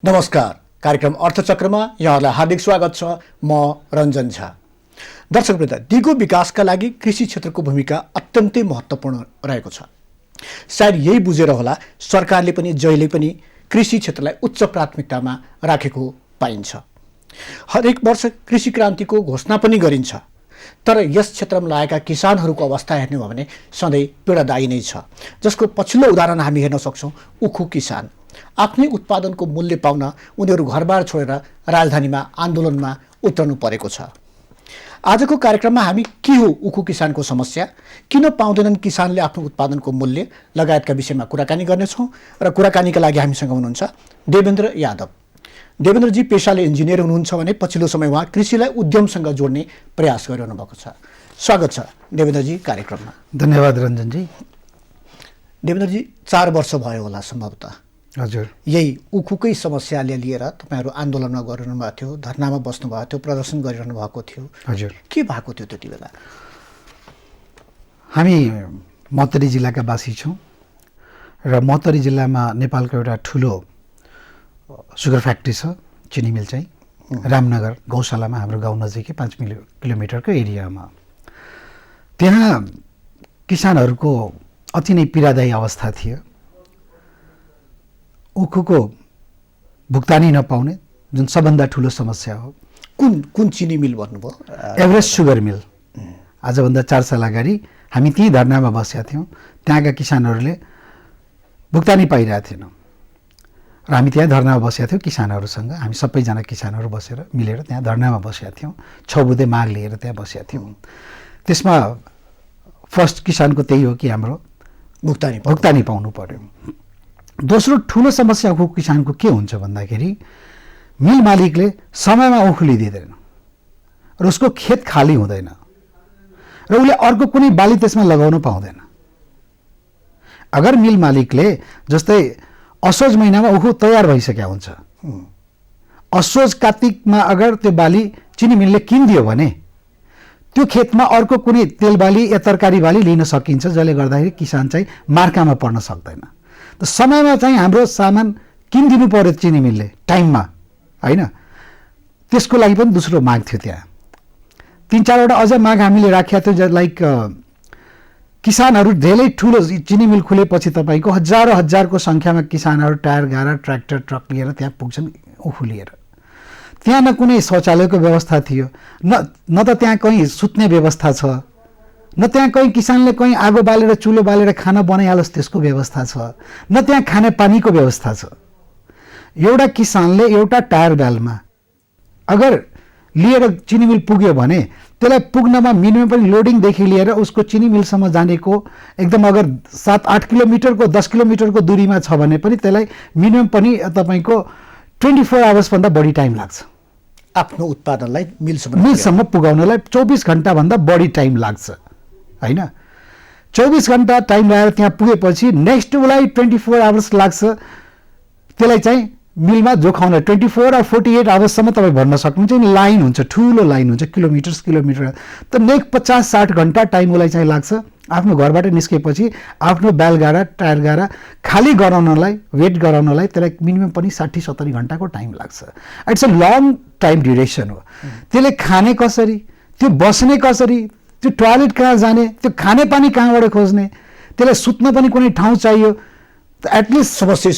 नमस्कार। कार्यक्रम अर्थचक्रमा यहाँलाई हार्दिक स्वागत छ। म रञ्जन झा। दर्शकवृन्द, दिगो विकासका लागि कृषि क्षेत्रको भूमिका अत्यन्तै महत्त्वपूर्ण रहेको छ। सायद यही बुझेर होला सरकारले पनि जहिले पनि कृषि क्षेत्रलाई उच्च प्राथमिकतामा राखेको पाइन्छ। हरेक वर्ष कृषि क्रान्तिको घोषणा पनि गरिन्छ, तर यस क्षेत्रमा लागेका किसानहरूको अवस्था हेर्ने हो भने सधैँ पीडादायी नै छ। जसको पछिल्लो उदाहरण हामी हेर्न सक्छौँ। उखु किसान आफ्नै उत्पादनको मूल्य पाउन उनीहरू घरबार छोडेर राजधानीमा आन्दोलनमा उत्रनु परेको छ। आजको कार्यक्रममा हामी के हो उखु किसानको समस्या, किन पाउँदैनन् किसानले आफ्नो उत्पादनको मूल्य लगायतका विषयमा कुराकानी गर्नेछौँ। र कुराकानीका लागि हामीसँग हुनुहुन्छ देवेन्द्र यादव। देवेन्द्रजी पेशाले इन्जिनियर हुनुहुन्छ भने पछिल्लो समय उहाँ कृषिलाई उद्यमसँग जोड्ने प्रयास गरिरहनु भएको छ। स्वागत छ देवेन्द्रजी कार्यक्रममा। धन्यवाद रञ्जनजी। देवेन्द्रजी, 4 वर्ष भयो होला सम्भवतः हजुर यही उखुकै समस्याले लिएर तपाईँहरू आन्दोलनमा गरिरहनु भएको थियो, धरनामा बस्नु भएको थियो, प्रदर्शन गरिरहनु भएको थियो। हजुर के भएको थियो त्यति बेला? हामी महोत्तरी जिल्लाका वासी छौँ र महोत्तरी जिल्लामा नेपालको एउटा ठुलो सुगर फ्याक्ट्री छ, चिनी मिल चाहिँ रामनगर गौशालामा, हाम्रो गाउँ नजिकै 5 किलोमिटरको एरियामा। त्यहाँ किसानहरूको अति नै पीडादायी अवस्था थियो। उखुको भुक्तानी नपाउने जुन सबभन्दा ठुलो समस्या हो। कुन चिनी मिल भन्नुभयो? Everest sugar mill. आजभन्दा 4 साल अगाडि हामी त्यही धरनामा बसेका थियौँ। त्यहाँका किसानहरूले भुक्तानी पाइरहेको थिएनौँ र हामी त्यहाँ धरनामा बसेका थियौँ किसानहरूसँग। हामी सबैजना किसानहरू बसेर मिलेर त्यहाँ धरनामा बसेका थियौँ। 6 बुँदे माग लिएर त्यहाँ बसेका थियौँ। त्यसमा फर्स्ट किसानको त्यही हो कि हाम्रो भुक्तानी पाउनु पर्यो। दोस्रो ठुलो समस्या उखु किसानको के हुन्छ भन्दाखेरि मिल मालिकले समयमा उखु लिँदैन र उसको खेत खाली हुँदैन र उसले अर्को कुनै बाली त्यसमा लगाउन पाउँदैन। अगर मिल मालिकले जस्तै असोज महिनामा उखु तयार भइसक्या हुन्छ, असोज कार्तिकमा अगर त्यो बाली चिनी मिलले किनिदियो भने त्यो खेतमा अर्को कुनै तेल बाली या तरकारी बाली लिन सकिन्छ, जसले गर्दाखेरि किसान चाहिँ मार्कामा पर्न सक्दैन। त समयमा चाहिँ हाम्रो सामान किनिदिनु पर्यो चिनी मिलले टाइममा, होइन? त्यसको लागि पनि दोस्रो माग थियो। त्यहाँ 3-4वटा अझ माग हामीले राखेका थियौँ। लाइक किसानहरू धेरै ठुलो चिनी मिल खुलेपछि तपाईँको हजारको सङ्ख्यामा किसानहरू टायर गाडा ट्र्याक्टर ट्रक लिएर त्यहाँ पुग्छन् उखु लिएर। त्यहाँ न कुनै शौचालयको व्यवस्था थियो, न त त्यहाँ कहीँ सुत्ने व्यवस्था छ, न त्यहाँ कहीँ किसानले कहीँ आगो बालेर चुलो बालेर खाना बनाइहालोस् त्यसको व्यवस्था छ, न त्यहाँ खाने पानीको व्यवस्था छ। एउटा किसानले एउटा टायर ब्यालमा अगर लिएर चिनी मिल पुग्यो भने त्यसलाई पुग्नमा मिनिमम पनि लोडिङदेखि लिएर उसको चिनी मिलसम्म जानेको एकदम अगर 7-8 किलोमिटरको 10 किलोमिटरको दूरीमा छ भने पनि त्यसलाई मिनिमम पनि तपाईँको 24 आवर्सभन्दा बढी टाइम लाग्छ। आफ्नो उत्पादनलाई मिलसम्म पुगाउनलाई 24 घन्टाभन्दा बढी टाइम लाग्छ, होइन? 24 घन्टा टाइम लगाएर त्यहाँ पुगेपछि नेक्स्ट उसलाई 24 आवर्स लाग्छ त्यसलाई चाहिँ मिलमा जोखाउन। 24 or 48 आवर्ससम्म तपाईँ भन्न सक्नुहुन्छ। लाइन हुन्छ, ठुलो लाइन हुन्छ, किलोमिटर। त नेक्स्ट 50-60 घन्टा टाइम उसलाई चाहिँ लाग्छ आफ्नो घरबाट निस्केपछि आफ्नो बैलगाडा टायर गाडा खाली गराउनलाई, वेट गराउनलाई त्यसलाई मिनिमम पनि 60-70 घन्टाको टाइम लाग्छ। It's a long time duration हो। त्यसले खाने कसरी, त्यो बस्ने कसरी, त्यो टोयलेट कहाँ जाने, त्यो खाने पानी कहाँबाट खोज्ने, त्यसलाई सुत्न पनि कुनै ठाउँ चाहियो। एटलिस्ट समस्या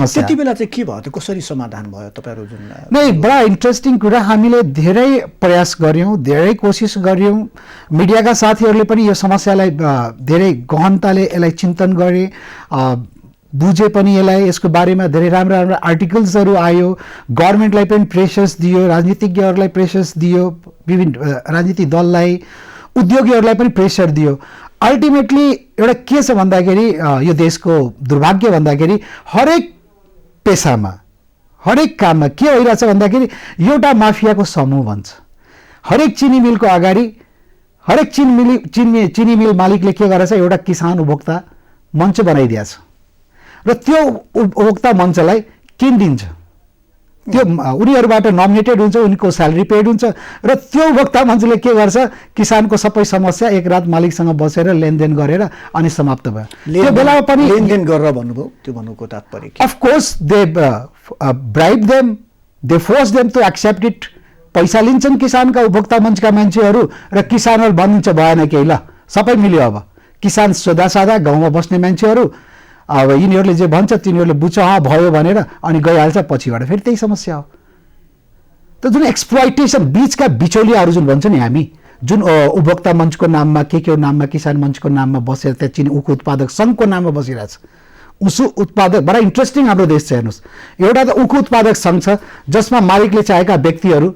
त्यति बेला चाहिँ के भयो? त्यो कसरी समाधान भयो तपाईँहरू जुन? नै बडा इन्ट्रेस्टिङ कुरा। हामीले धेरै प्रयास गऱ्यौँ, धेरै कोसिस गऱ्यौँ। मिडियाका साथीहरूले पनि यो समस्यालाई धेरै गहनताले यसलाई चिन्तन गरे, बुझे पनि यसलाई। यसको बारेमा धेरै राम्रो आर्टिकल्सहरू आयो। गभर्मेन्टलाई पनि प्रेसर्स दियो, राजनीतिज्ञहरूलाई प्रेसर्स दियो, विभिन्न राजनीतिक दललाई, उद्योगीहरूलाई पनि प्रेसर दियो। अल्टिमेटली एउटा के छ भन्दाखेरि यो देशको दुर्भाग्य भन्दाखेरि हरेक पेसामा, हरेक काममा के भइरहेछ भन्दाखेरि एउटा माफियाको समूह बन्छ। हरेक चिनी मिलको अगाडि हरेक चिनी मिल मालिकले के गरेछ, एउटा किसान उपभोक्ता मञ्च बनाइदिएछ र त्यो उपभोक्ता मञ्चलाई किनिदिन्छ। त्यो उनीहरूबाट नोमिनेटेड हुन्छ, उनीको स्यालेरी पेड हुन्छ र त्यो उपभोक्ता मञ्चले के गर्छ, किसानको सबै समस्या एक रात मालिकसँग बसेर लेनदेन गरेर अनि समाप्त भयो। त्यो बेलामा पनि लेनदेन गरेर भन्नुभयो, त्यो भन्नुको तात्पर्य के? Of course they bribe them, they force them to accept it. पैसा लिन्छन् किसानका उपभोक्ता मञ्चका मान्छेहरू र किसानहरू भनिन्छ भएन केही, ल सबै मिल्यो। अब किसान सोधा साधा गाउँमा बस्ने मान्छेहरू अब यिनीहरूले जे भन्छ तिनीहरूले बुझ्छ भयो भनेर अनि गइहाल्छ, पछिबाट फेरि त्यही समस्या हो। त जुन एक्सप्लोइटेसन बीचका बिचौलियाहरू जुन भन्छ नि हामी, जुन उपभोक्ता मञ्चको नाममा के नाममा किसान मञ्चको नाममा बसेर त्यहाँ चिनी उखु उत्पादक सङ्घको नाममा बसिरहेछ। उसु उत्पादक बडा इन्ट्रेस्टिङ हाम्रो देश छ। हेर्नुहोस्, एउटा त उखु उत्पादक सङ्घ छ जसमा मालिकले चाहेका व्यक्तिहरू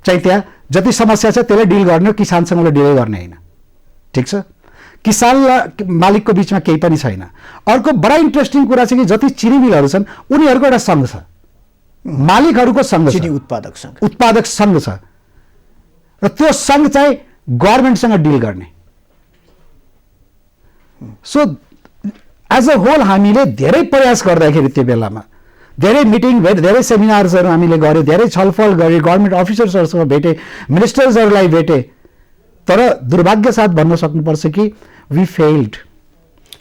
चाहिँ त्यहाँ जति समस्या छ त्यसलाई डिल गर्ने, किसानसँग डिल गर्ने होइन। ठिक छ, किसान र मालिकको बिचमा केही पनि छैन। अर्को बडा इन्ट्रेस्टिङ कुरा छ कि जति चिनी मिलहरू छन् उनीहरूको एउटा सङ्घ छ, मालिकहरूको सङ्घ छ, चिनी उत्पादक सङ्घ छ र त्यो सङ्घ चाहिँ गभर्मेन्टसँग डिल गर्ने। सो एज अ होल हामीले धेरै प्रयास गर्दाखेरि त्यो बेलामा धेरै मिटिङ भेट, धेरै सेमिनार्सहरू हामीले गऱ्यौँ, धेरै छलफल गऱ्यौँ, गभर्मेन्ट अफिसर्सहरूसँग भेटेँ, मिनिस्टर्सहरूलाई भेटेँ, तर दुर्भाग्य साथ भन्न सक्नुपर्छ कि वी फेल्ड।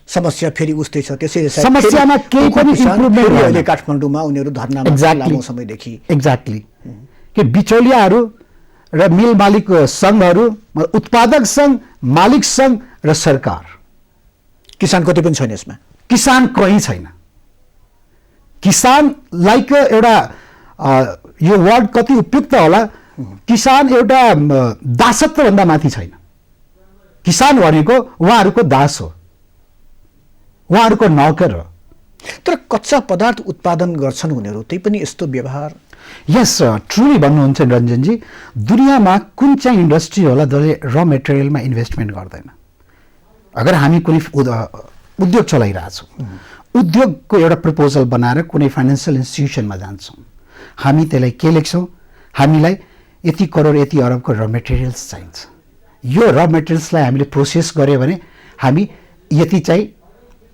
समस्या फेरि उस्तै छ। त्यसैले समस्यामा केही पनि इम्प्रुभमेन्ट होइन। अहिले काठमाडौँमा उनीहरू धर्नामा लामो समयदेखि एक्ज्याक्टली कि बिचौलियाहरू र मिल मालिक सङ्घहरू, उत्पादक सङ्घ, मालिक सङ्घ र सरकार, किसान कतै पनि छैन यसमा। किसान कहीँ छैन। किसानलाई एउटा यो वर्ड कति उपयुक्त होला, किसान एउटा दासत्वभन्दा माथि छैन। किसान भनेको उहाँहरूको दास हो, उहाँहरूको नौकर हो। तर कच्चा पदार्थ उत्पादन गर्छन् उनीहरू, त्यही पनि यस्तो व्यवहार। यस, ट्रुली भन्नुहुन्छ रञ्जनजी, दुनियाँमा कुन चाहिँ इन्डस्ट्री होला जसले र मेटेरियलमा इन्भेस्टमेन्ट गर्दैन? अगर हामी कुनै उद्योग चलाइरहेछौँ, उद्योगको एउटा प्रपोजल बनाएर कुनै फाइनेन्सियल इन्स्टिट्युसनमा जान्छौँ, हामी त्यसलाई के लेख्छौँ? हामीलाई यति करोड यति अरबको र मेटेरियल्स चाहिन्छ, यो र मेटेरियल्सलाई हामीले प्रोसेस गऱ्यो भने हामी यति चाहिँ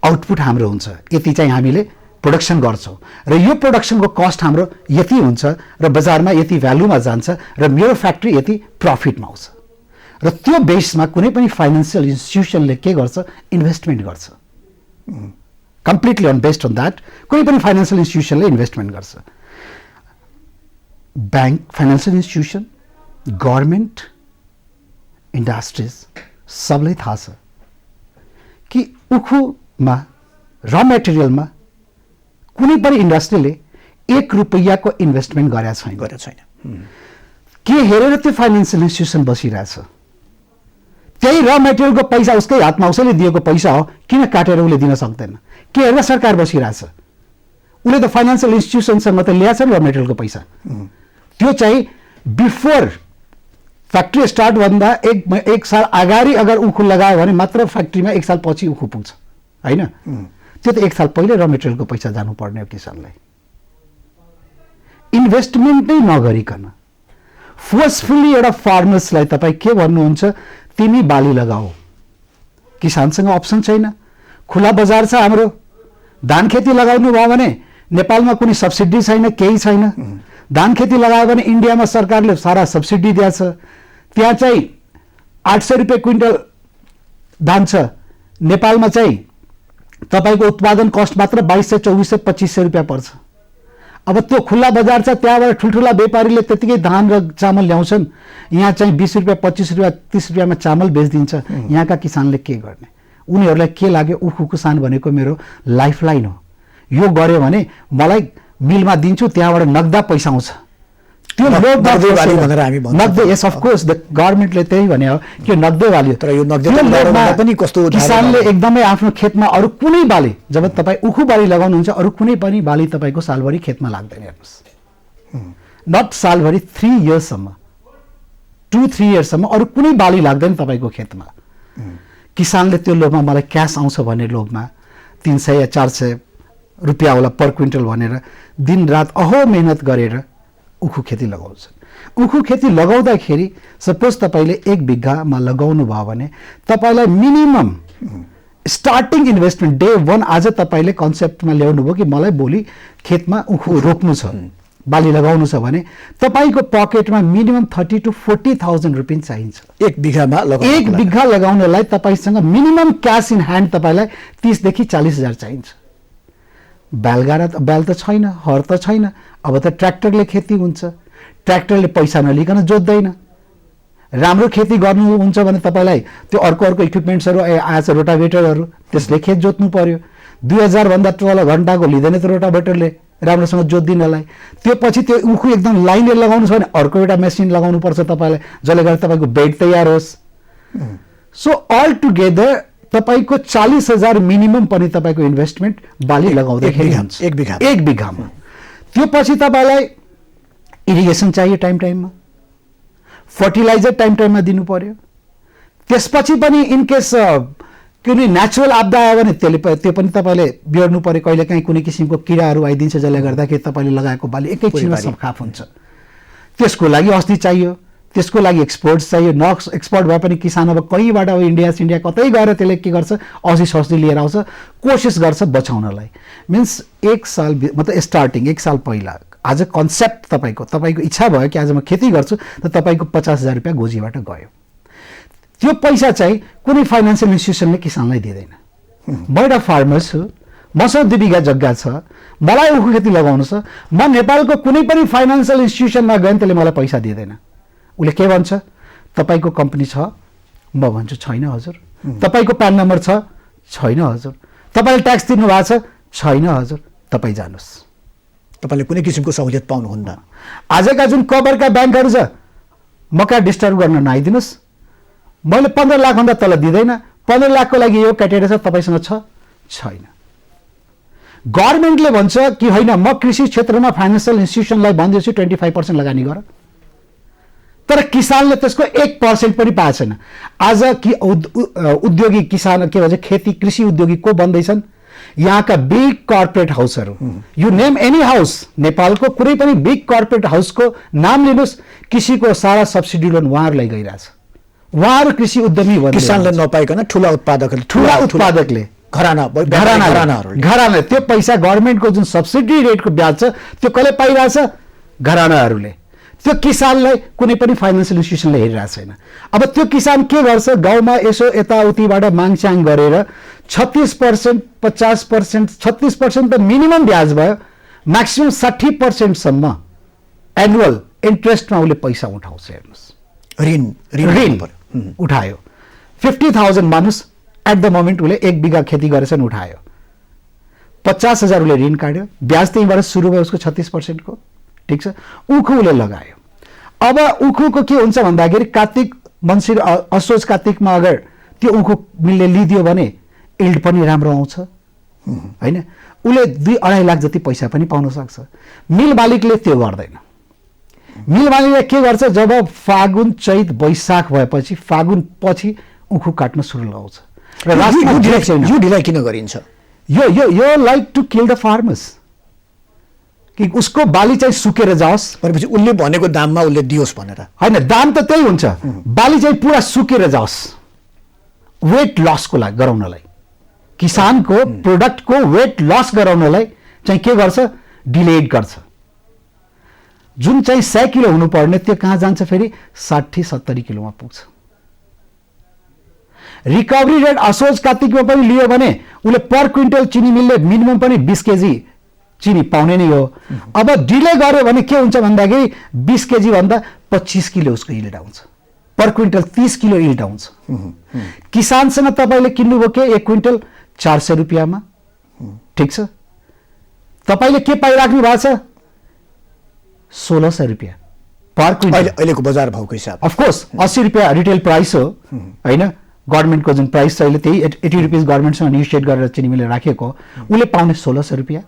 आउटपुट हाम्रो हुन्छ, यति चाहिँ हामीले प्रोडक्सन गर्छौँ र यो प्रोडक्सनको कस्ट हाम्रो यति हुन्छ र बजारमा यति भ्यालुमा जान्छ र मेरो फ्याक्ट्री यति प्रफिटमा आउँछ। र त्यो बेसमा कुनै पनि फाइनेन्सियल इन्स्टिट्युसनले के गर्छ? इन्भेस्टमेन्ट गर्छ। कम्प्लिटली बेस्ड अन द्याट कुनै पनि फाइनेन्सियल इन्स्टिट्युसनले इन्भेस्टमेन्ट गर्छ। Bank, financial institution, government, industries सबलाई थाहा छ कि उखुमा र मेटेरियलमा कुनै पनि इन्डस्ट्रीले 1 रुपैयाँको इन्भेस्टमेन्ट गरेको छैन। के हेरेर त्यो फाइनेन्सियल इन्स्टिट्युसन बसिरहेछ? त्यही र मेटेरियलको पैसा उसकै हातमा, उसैले दिएको पैसा हो, किन काटेर उसले दिन सक्दैन? के हेरेर सरकार बसिरहेछ? उसले त फाइनेन्सियल इन्स्टिट्युसनसँग त ल्याएछ नि र मेटेरियलको पैसा। त्यो चाहिँ बिफोर फ्याक्ट्री स्टार्ट भन्दा एक साल अगाडि अगर उखु लगायो भने मात्र फ्याक्ट्रीमा 1 साल पछि उखु पुग्छ, होइन? त्यो त 1 साल पहिले र मेटेरियलको पैसा जानुपर्ने हो किसानलाई। इन्भेस्टमेन्ट नै नगरिकन फोर्सफुल्ली एउटा फार्मर्सलाई तपाईँ के भन्नुहुन्छ? तिमी बाली लगाऊ। किसानसँग अप्सन छैन, खुला बजार छ हाम्रो। धान खेती लगाउनु भयो भने नेपालमा कुनै सब्सिडी छैन, केही छैन। धान खेती लगायो भने इन्डियामा सरकारले सारा सब्सिडी दिएछ। त्यहाँ चाहिँ 800 रुपियाँ क्विन्टल धान छ, नेपालमा चाहिँ तपाईँको उत्पादन कस्ट मात्र 2200, 2400, 2500 रुपियाँ पर्छ। अब त्यो खुल्ला बजार छ, त्यहाँबाट ठुल्ठुला व्यापारीले त्यतिकै धान र चामल ल्याउँछन्, यहाँ चाहिँ 20 रुपियाँ, 25 रुपियाँ, 30 रुपियाँमा चामल बेचिदिन्छ। यहाँका किसानले के गर्ने? उनीहरूलाई के लाग्यो? उखु किसान भनेको मेरो लाइफलाइन हो, यो गर्यो भने मलाई मिलमा दिन्छु, त्यहाँबाट नगदा पैसा आउँछ। त्यो नगदे, यस अफ कोर्स द गभर्मेन्टले त्यही भने हो कि नगदे बाली। तर यो नगदे पनि कस्तो किसानले एकदमै आफ्नो खेतमा अरू कुनै बाली, जब तपाईँ उखु बाली लगाउनुहुन्छ अरू कुनै पनि बाली तपाईँको सालभरि खेतमा लाग्दैन। हेर्नुहोस्, नट सालभरि, 3 इयर्ससम्म, 2-3 इयर्ससम्म अरू कुनै बाली लाग्दैन तपाईँको खेतमा। किसानले त्यो लोभमा मलाई क्यास आउँछ भन्ने लोभमा 300 या 400 रुपियाँ होला पर क्विन्टल भनेर दिनरात अहो मेहनत गरेर उखु खेती लगाउँछ। उखु खेती लगाउँदाखेरि सपोज तपाईँले 1 बिघामा लगाउनु भयो भने तपाईँलाई मिनिमम स्टार्टिङ इन्भेस्टमेन्ट डे 1 आज तपाईँले कन्सेप्टमा ल्याउनु भयो कि मलाई भोलि खेतमा उखु रोप्नु छ, बाली लगाउनु छ भने तपाईँको पकेटमा मिनिमम 30,000 to 40,000 रुपियाँ चाहिन्छ। एक बिघामा एक बिघा लगाउनलाई तपाईँसँग मिनिमम क्यास इन ह्यान्ड तपाईँलाई 30 देखि 40,000 चाहिन्छ। बैल त छैन, हर त छैन, अब त ट्र्याक्टरले खेती हुन्छ। ट्र्याक्टरले पैसा नलिकन जोत्दैन। राम्रो खेती गर्नुहुन्छ भने तपाईँलाई त्यो अर्को इक्विपमेन्ट्सहरू आएछ, रोटाभेटरहरू, त्यसले खेत जोत्नु पर्यो। 2000 भन्दा तल घन्टाको लिँदैन त रोटाभेटरले राम्रोसँग जोत्दिनलाई। त्यो पछि त्यो उखु एकदम लाइनले लगाउनु छ भने अर्को एउटा मेसिन लगाउनु पर्छ तपाईँलाई, जसले गर्दा तपाईँको बेड तयार होस्। सो अल टुगेदर तपाईँको 40,000 मिनिमम पनि तपाईँको इन्भेस्टमेन्ट बाली लगाउँदाखेरि हुन्छ एक बिघामा। त्यो पछि तपाईँलाई इरिगेसन चाहियो टाइम टाइममा, फर्टिलाइजर टाइम टाइममा दिनु पर्यो। त्यसपछि पनि इनकेस कुनै नेचुरल आपदा आयो भने त्यो पनि तपाईँले बिहोर्नु पर्यो। कहिलेकाहीँ कुनै किसिमको किराहरू आइदिन्छ जसले गर्दाखेरि तपाईँले लगाएको बाली एकैछिनमा सबखाप हुन्छ। त्यसको लागि अस्ति चाहियो, त्यसको लागि एक्सपर्ट्स चाहियो। न एक्सपर्ट भए पनि किसान अब कहीँबाट अब इन्डिया कतै गएर त्यसले के गर्छ, औषधि सस्ती लिएर आउँछ, कोसिस गर्छ बचाउनलाई। मिन्स एक साल मतलब स्टार्टिङ एक साल पहिला आज कन्सेप्ट तपाईँको इच्छा भयो कि आज म खेती गर्छु त तपाईँको 50,000 रुपियाँ गोजीबाट गयो। त्यो पैसा चाहिँ कुनै फाइनेन्सियल इन्स्टिट्युसनले किसानलाई दिँदैन। म एउटा फार्मर छु, मसँग 2 बिघा जग्गा छ, मलाई उखु खेती लगाउनु छ, म नेपालको कुनै पनि फाइनेन्सियल इन्स्टिट्युसनमा गएँ त्यसले मलाई पैसा दिँदैन। उसले के भन्छ, तपाईँको कम्पनी छ? म भन्छु छैन हजुर। तपाईँको प्यान नम्बर छ? छैन हजुर। तपाईँले ट्याक्स तिर्नु भएको छ? छैन हजुर। तपाईँ जानुहोस्, तपाईँले कुनै किसिमको सहुलियत पाउनुहुन्न। आजका जुन कभरका ब्याङ्कहरू छ, म कहाँ डिस्टर्ब गर्न नआइदिनुहोस्, मैले 15 लाखभन्दा तल दिँदैन, 15 लाखको लागि यो क्राइटेरिया छ, तपाईँसँग छ? छैन। गभर्मेन्टले भन्छ कि होइन म कृषि क्षेत्रमा फाइनेन्सियल इन्स्टिट्युसनलाई भन्दैछु 25% लगानी गर, तर किसानले त्यसको 1% पनि पाएको छैन। आज कि उद्योगी किसान के भन्छ खेती कृषि उद्योगी को बन्दैछन्? यहाँका बिग कर्पोरेट हाउसहरू, यु नेम एनी हाउस, नेपालको कुनै पनि बिग कर्पोरेट हाउसको नाम लिनुहोस्, कृषिको सारा सब्सिडी लोन उहाँहरूलाई गइरहेछ। उहाँहरू कृषि उद्यमी भन्छ। किसानले नपाइकन ठुला उत्पादकले घराना त्यो पैसा गभर्मेन्टको जुन सब्सिडी रेटको ब्याज छ त्यो कसले पाइरहेछ? घरानाहरूले। त्यो किसानलाई कुनै पनि फाइनेन्सियल इन्स्टिट्युसनले हेरिरहेको छैन। अब त्यो किसान के गर्छ, गाउँमा यसो यताउतिबाट मागचाङ गरेर 36%, 50%, 36% त मिनिमम ब्याज भयो, म्याक्सिमम 60% सम्म एनुअल इन्ट्रेस्टमा उसले पैसा उठाउँछ। हेर्नुहोस्, ऋण उठायो 50,000 मानुस एट द मोमेन्ट उसले 1 बिघा खेती गरेछ उठायो, 50,000 उसले ऋण काट्यो, ब्याज त्यहीँबाट सुरु भयो उसको 36% को। ठिक छ, उखु उसले लगायो। अब उखुको के हुन्छ भन्दाखेरि कार्तिक मङ्सिर असोज कार्तिकमा अगर त्यो उखु मिलले लिदियो भने इल्ड पनि राम्रो आउँछ होइन, उसले 2-2.5 लाख जति पैसा पनि पाउन सक्छ। मिल मालिकले त्यो गर्दैन। मिल मालिकले के गर्छ, जब फागुन चैत वैशाख भएपछि फागुन पछि उखु काट्न सुरु लगाउँछ। र यो ढिलाइ किन गरिन्छ? यो like to kill the farmers, कि उसको बाली चाहिँ सुकेर जाओस् भनेपछि उसले भनेको दाममा उसले दियोस् भनेर होइन। दाम त त्यही हुन्छ, बाली चाहिँ पुरा सुकेर जाओस्, वेट लसको लागि गराउनलाई, किसानको प्रोडक्टको वेट लस गराउनलाई चाहिँ के गर्छ, डिलेड गर्छ। जुन चाहिँ 100 किलो हुनुपर्ने त्यो कहाँ जान्छ, फेरि 60-70 किलोमा पुग्छ। रिकभरी रेट असोज कार्तिकमा पनि लियो भने उसले पर क्विन्टल चिनी मिलले मिनिमम पनि 20 केजी चिनी पाउने नै हो। अब डिले गर्यो भने के हुन्छ भन्दाखेरि 20 केजी भन्दा 25 किलो उसको इल्ड आउँछ, पर क्विन्टल 30 किलो इल्ड आउँछ। किसानसँग तपाईँले किन्नुभयो के 1 क्विन्टल 400 रुपियाँमा, ठिक छ, तपाईँले के पाइराख्नु भएको छ, 1600 रुपियाँ पर क्विन्टल अहिलेको बजार भाउको हिसाब। अफकोर्स 80 रुपियाँ रिटेल प्राइस हो होइन, गभर्मेन्टको जुन प्राइस छ अहिले त्यही 80 रुपियाँ गभर्मेन्टसँग निगोसिएट गरेर चिनी मिलले राखेको, उसले पाउने 1600 रुपियाँ,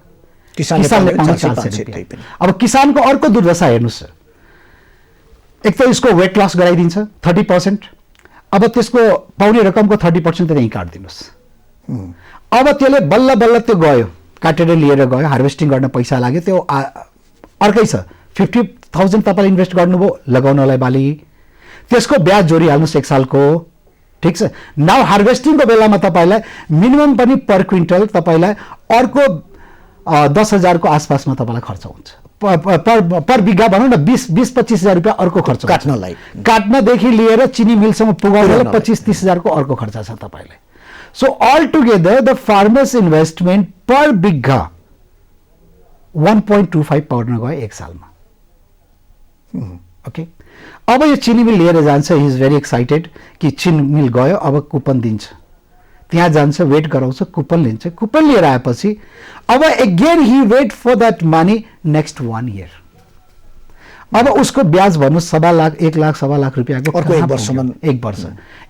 किसानले पाउने 400 रुपियाँ। अब किसानको अर्को दुर्दशा हेर्नुहोस्, एक त यसको वेट लस गराइदिन्छ 30%, अब त्यसको पाउने रकमको 30% त त्यहीँ काटिदिनुहोस्। अब त्यसले बल्ल बल्ल त्यो गयो, काटेर लिएर गयो, हार्भेस्टिङ गर्न पैसा लाग्यो, त्यो अर्कै छ। 50,000 तपाईँले इन्भेस्ट गर्नुभयो लगाउनलाई बाली, त्यसको ब्याज जोडिहाल्नुहोस् 1 सालको, ठिक छ। नाउ हार्भेस्टिङको बेलामा तपाईँलाई मिनिमम पनि पर क्विन्टल तपाईँलाई अर्को 10,000 को आसपासमा तपाईँलाई खर्च हुन्छ पर बिघा भनौँ न 20-25 हजार रुपियाँ अर्को खर्च काट्नलाई। काट्नदेखि लिएर चिनी मिलसम्म पुगाउनलाई 25-30 हजारको अर्को खर्च छ तपाईँलाई। So all together the farmers investment per bigha 1.25 पर्न गयो एक सालमा। ओके, अब यो चिनी मिल लिएर जान्छ, हि इज भेरी एक्साइटेड कि चिनी मिल गयो अब कुपन दिन्छ, त्यहाँ जान्छ, वेट गराउँछ, कुपन लिन्छ, कुपन लिएर आएपछि अब again he wait for that money next 1 year। अब उसको ब्याज भन्नु 1.25 लाख 1 लाख 1.25 लाख रुपियाँको अर्को एक वर्षमा, एक वर्ष।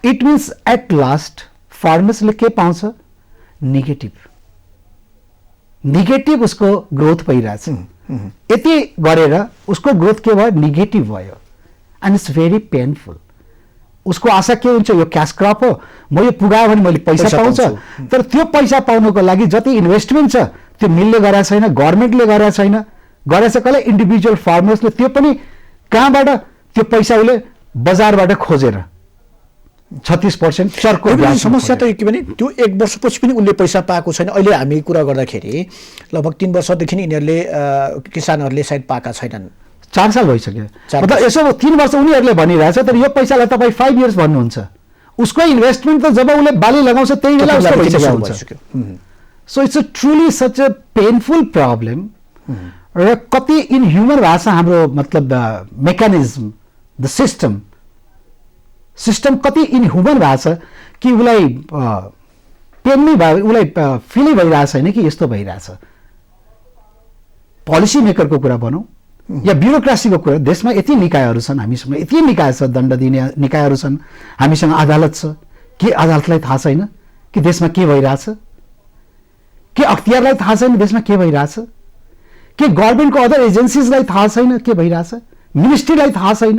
इट मिन्स एट लास्ट फार्मर्सले के पाउँछ? नेगेटिभ उसको ग्रोथ भइरहेछ। यति गरेर उसको ग्रोथ के भयो? नेगेटिभ भयो। And it's very painful. उसको आशा के हुन्छ? यो क्यास क्रप हो, म यो पुगायो भने मैले पैसा पाउँछ। तर त्यो पैसा पाउनको लागि जति इन्भेस्टमेन्ट छ त्यो मिलले गरेको छैन, गभर्मेन्टले गरेको छैन, गरेछ कसले? इन्डिभिजुअल फार्मर्सले। त्यो पनि कहाँबाट? त्यो पैसा उसले बजारबाट खोजेर 36% चर्को समस्या त के भने त्यो 1 वर्षपछि पनि उसले पैसा पाएको छैन। अहिले हामी कुरा गर्दाखेरि लगभग 3 वर्षदेखि यिनीहरूले किसानहरूले सायद पाएका छैनन्। 4 साल भइसक्यो। मतलब यसो 3 वर्ष उनीहरूले भनिरहेछ, तर यो पैसालाई तपाईँ 5 years भन्नुहुन्छ। उसको इन्भेस्टमेन्ट त जब उसले बाली लगाउँछ त्यही बेला उसको भइसक्यो हुन्छ। So it's a truly such a painful problem. र कति इन ह्युमन भाषा हाम्रो मतलब मेकानिजम, द सिस्टम कति इन ह्युमन भाषा कि उसलाई पेन नै भयो, उसलाई फिलै भइरहेको छैन कि यस्तो भइरहेछ। पोलिसी मेकरको कुरा भनौँ या ब्युरोक्रासीको कुरा, देशमा यति निकायहरू छन्, हामीसँग यति निकाय छ, दण्ड दिने निकायहरू छन्, हामीसँग अदालत छ। के अदालतलाई थाहा छैन कि देशमा के भइरहेछ? के अख्तियारलाई थाहा छैन देशमा के भइरहेछ? के गभर्मेन्टको अदर एजेन्सिजलाई थाहा छैन के भइरहेछ? मिनिस्ट्रीलाई थाहा छैन,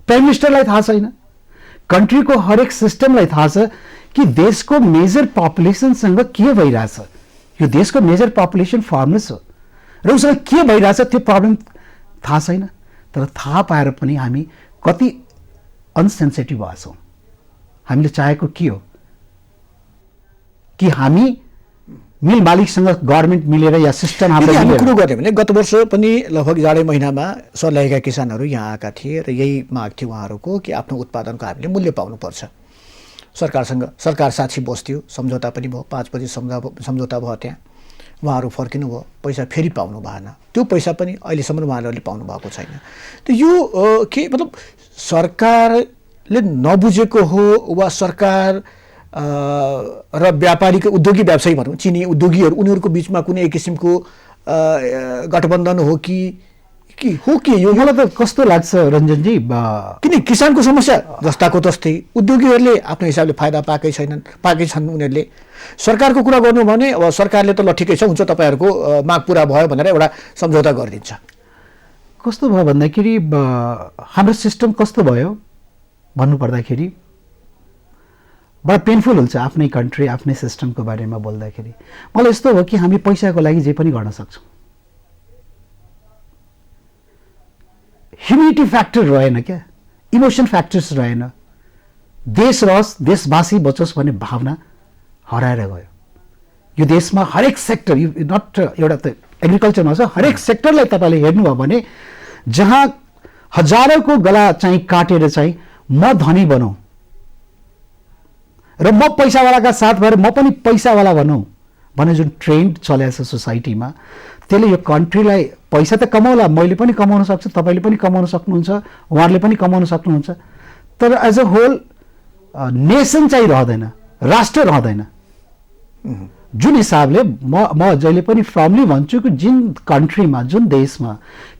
प्राइम मिनिस्टरलाई थाहा छैन, कन्ट्रीको हरेक सिस्टमलाई थाहा छ कि देशको मेजर पपुलेसनसँग के भइरहेछ। यो देशको मेजर पपुलेसन फार्मर्स हो र उसलाई के भइरहेछ त्यो प्रब्लम थाहा छैन। तर थाहा पाएर पनि हामी कति अनसेन्सिटिभ भएछौँ। हामीले चाहेको के हो कि हामी मिल मालिकसँग गभर्मेन्ट मिलेर या सिस्टम हामीले कुरो गऱ्यौँ भने गत वर्ष पनि लगभग 11 महिनामा सर्लाहीका किसानहरू यहाँ आएका थिए र यही माग थियो उहाँहरूको कि आफ्नो उत्पादनको हामीले मूल्य पाउनुपर्छ। सरकारसँग सरकार साक्षी बस्थ्यो, सम्झौता पनि भयो, 5 बजी सम्झौता भयो, त्यहाँ उहाँहरू फर्किनु भयो, पैसा फेरि पाउनु भएन। त्यो पैसा पनि अहिलेसम्म उहाँहरूले पाउनु भएको छैन। त यो के मतलब सरकारले नबुझेको हो वा सरकार र व्यापारीको उद्योगी व्यवसायी भनौँ, चिनी उद्योगीहरू उनीहरूको बिचमा कुनै एक किसिमको गठबन्धन हो कि यो? मलाई त कस्तो लाग्छ रञ्जनजी, किन किसानको समस्या जस्ताको तस्तै उद्योगीहरूले आफ्नो हिसाबले फाइदा पाएकै छन्। उनीहरूले सरकारको कुरा गर्नु भने अब सरकारले त ल ठिकै छ, हुन्छ तपाईँहरूको माग पुरा भयो भनेर एउटा सम्झौता गरिदिन्छ। कस्तो भयो भन्दाखेरि हाम्रो सिस्टम कस्तो भयो भन्नुपर्दाखेरि बडा पेनफुल हुन्छ आफ्नै कन्ट्री आफ्नै सिस्टमको बारेमा बोल्दाखेरि। मलाई यस्तो हो कि हामी पैसाको लागि जे पनि गर्न सक्छौँ। ह्युमिनिटी फ्याक्टर रहेन क्या, इमोसन फ्याक्टर्स रहेन। देश रहोस्, देशवासी बचोस् भन्ने भावना हराएर गयो। यो देशमा हरेक सेक्टर, नट एउटा त एग्रिकल्चरमा छ, हरेक सेक्टरलाई तपाईँले हेर्नुभयो भने जहाँ हजारौँको गला चाहिँ काटेर चाहिँ म धनी बनाऊ र म पैसावालाका साथ भएर म पनि पैसावाला भनौँ भन्ने जुन ट्रेन्ड चलेको छ सोसाइटीमा, त्यसले यो कन्ट्रीलाई पैसा त कमाउला, मैले पनि कमाउन सक्छु, तपाईँले पनि कमाउन सक्नुहुन्छ, उहाँहरूले पनि कमाउन सक्नुहुन्छ, तर एज अ होल नेसन चाहिँ रहँदैन, राष्ट्र रहँदैन। जुन हिसाबले म जहिले पनि फर्मली भन्छु कि जुन कन्ट्रीमा, जुन देशमा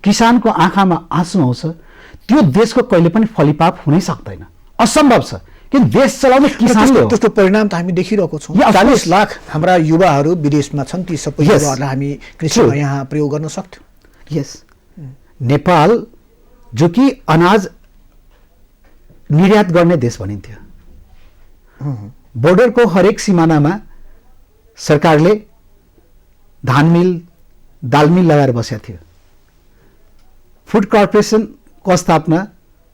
किसानको आँखामा आँसु आउँछ त्यो देशको कहिले पनि फलिपाप हुनै सक्दैन, असम्भव छ। कि देश चलाउने किसानले त्यस्तो परिणाम त हामी देखिरहेको छौँ। 40 लाख हाम्रा युवाहरू विदेशमा छन्, ती सबै युवाहरूलाई हामी कृषिमा यहाँ प्रयोग गर्न सक्थ्यौँ। यस, नेपाल जो कि अनाज निर्यात गर्ने देश भनिन्थ्यो, बोर्डरको हरेक सिमानामा सरकारले धान मिल, दाल मिल लगाएर बसेको थियो। फुड कर्पोरेसनको स्थापना